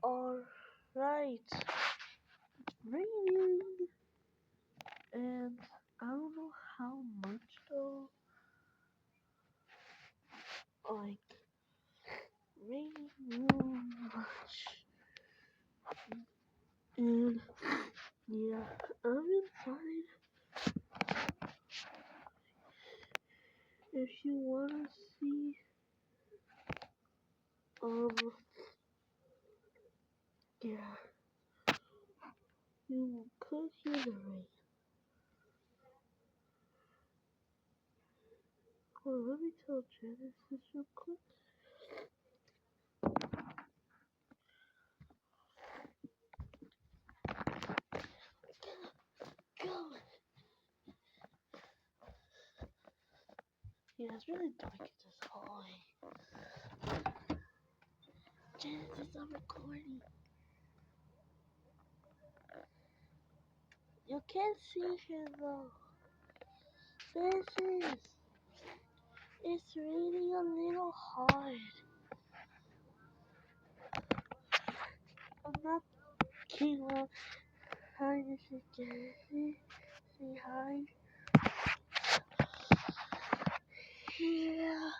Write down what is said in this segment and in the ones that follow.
Alright, raining, and I don't know how much though. Like, raining real much. And yeah, I'm inside. If you wanna see, yeah, you could hear the rain. Well, let me tell Genesis real quick. Go! Yeah, it's really dark in this hallway. Genesis, I'm recording. You can't see here though. It's raining a little hard. I'm not Kayla. Hi, this is Genesis. Say hi. Yeah.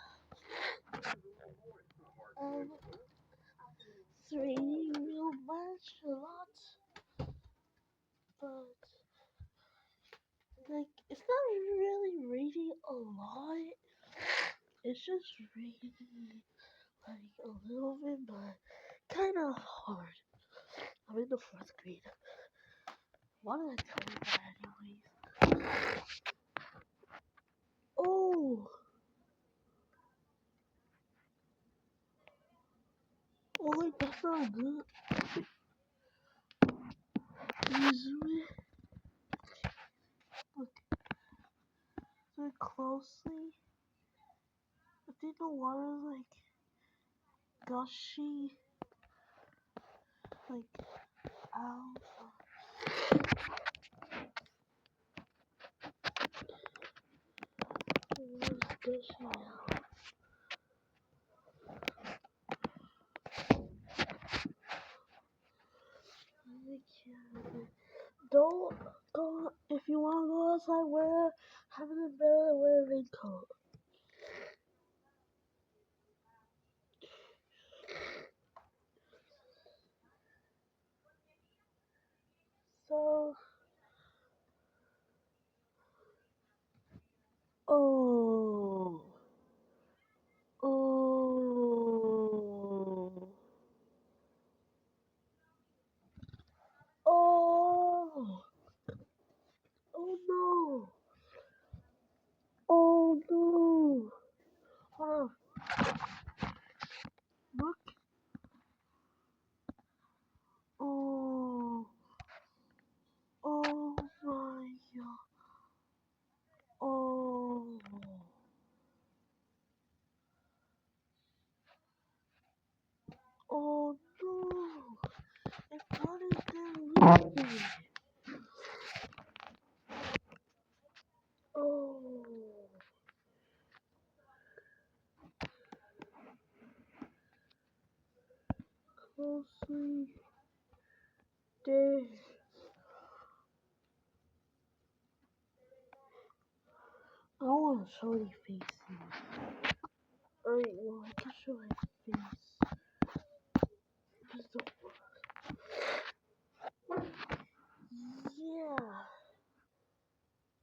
It's raining real much, a lot. But, like, it's not really raining a lot. It's just raining, like, a little bit, but kind of hard. I'm in the 4th grade. Why did I tell you that anyways? Oh! Oh, like, that's not good. You zoom in. Look closely. I think the water is, like, gushy. Like, ow. The water's gushy now. Don't go, if you want to go outside, have an umbrella and wear a raincoat. So, oh, oh, oh, oh no, oh no, hold on, look, oh, oh my god, oh, oh no, it got it there, oh, closely there. I want to show these faces. Alright, well, I can show my face. Just the yeah.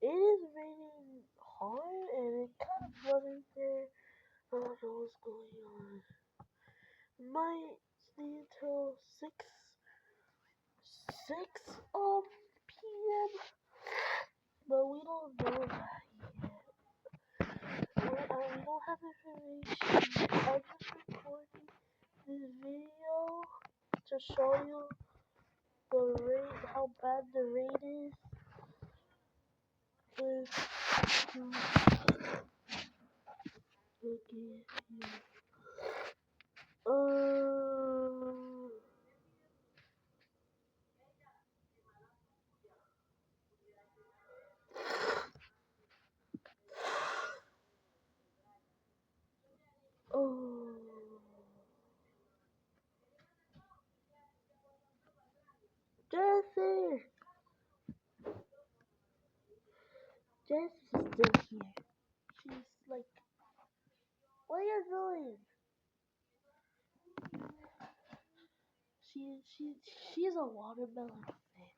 It is raining hard and it kind of flooded there. I don't know what's going on. Might stay until 6 p.m. But we don't know that yet. We don't have information. I'm just recording this video to show you the rain, how bad the rain is. Look at you. Oh. Jess is still here. She's like, what are you doing? She's a watermelon fan.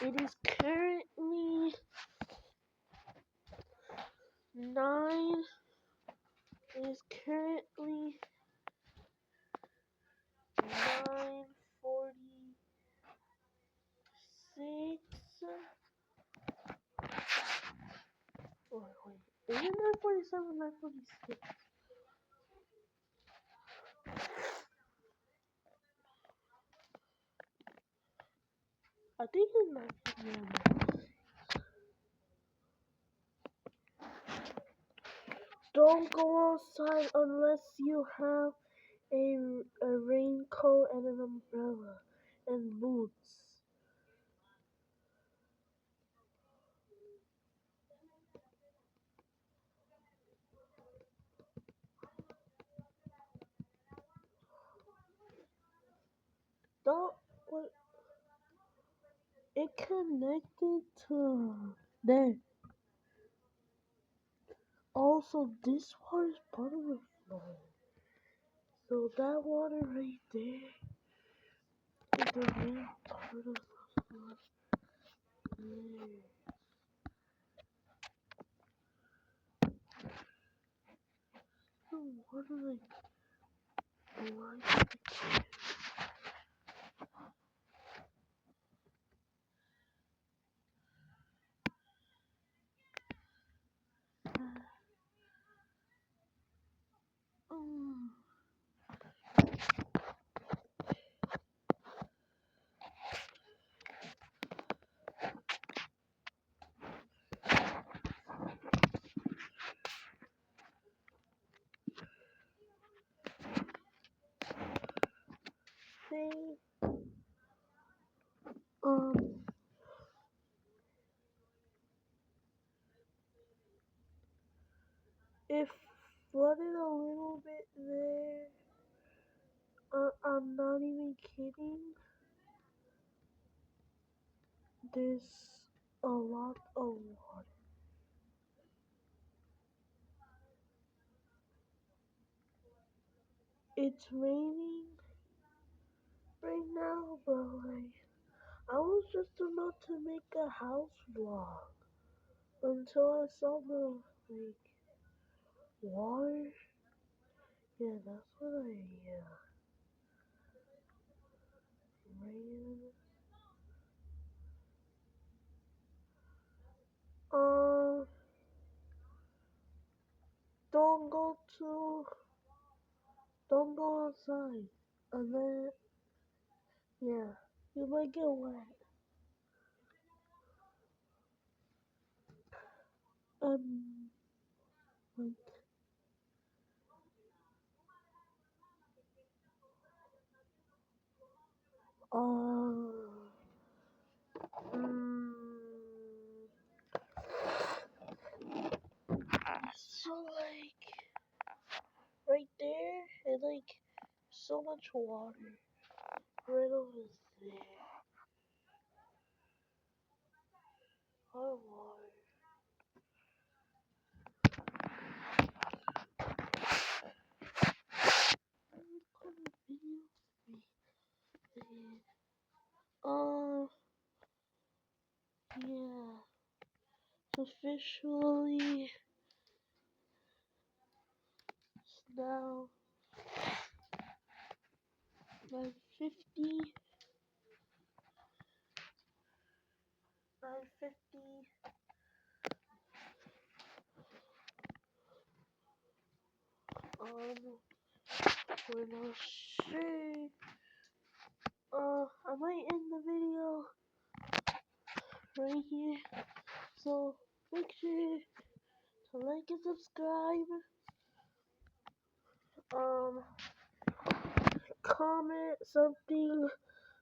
It is currently 9. It is currently 9:46. Wait. Is it 9:47 or 9:46? I think it's 9:47. Don't go outside unless you have a raincoat and an umbrella and boots. Don't wait. It connected to there. Also, this water is part of the floor. So that water right there is the main part of the floor. There. The water like right there. Say, it flooded a little bit there. I'm not even kidding. There's a lot of water. It's raining right now, but like I was just about to make a house vlog until I saw the like water. Yeah, that's what I ran. Um, don't go to, don't go outside, and then yeah, you might get wet. Um, like mm, so like right there, and like so much water right over there. A lot of water. Yeah. It's officially it's now 9:50. 9:50. We're not sure. I might end the video right here. So make sure to like and subscribe. Comment something.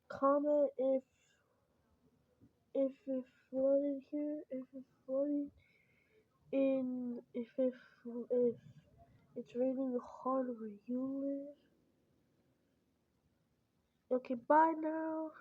Comment if it flooded here. If it flooded in. If it's raining hard where you live. Okay, bye now.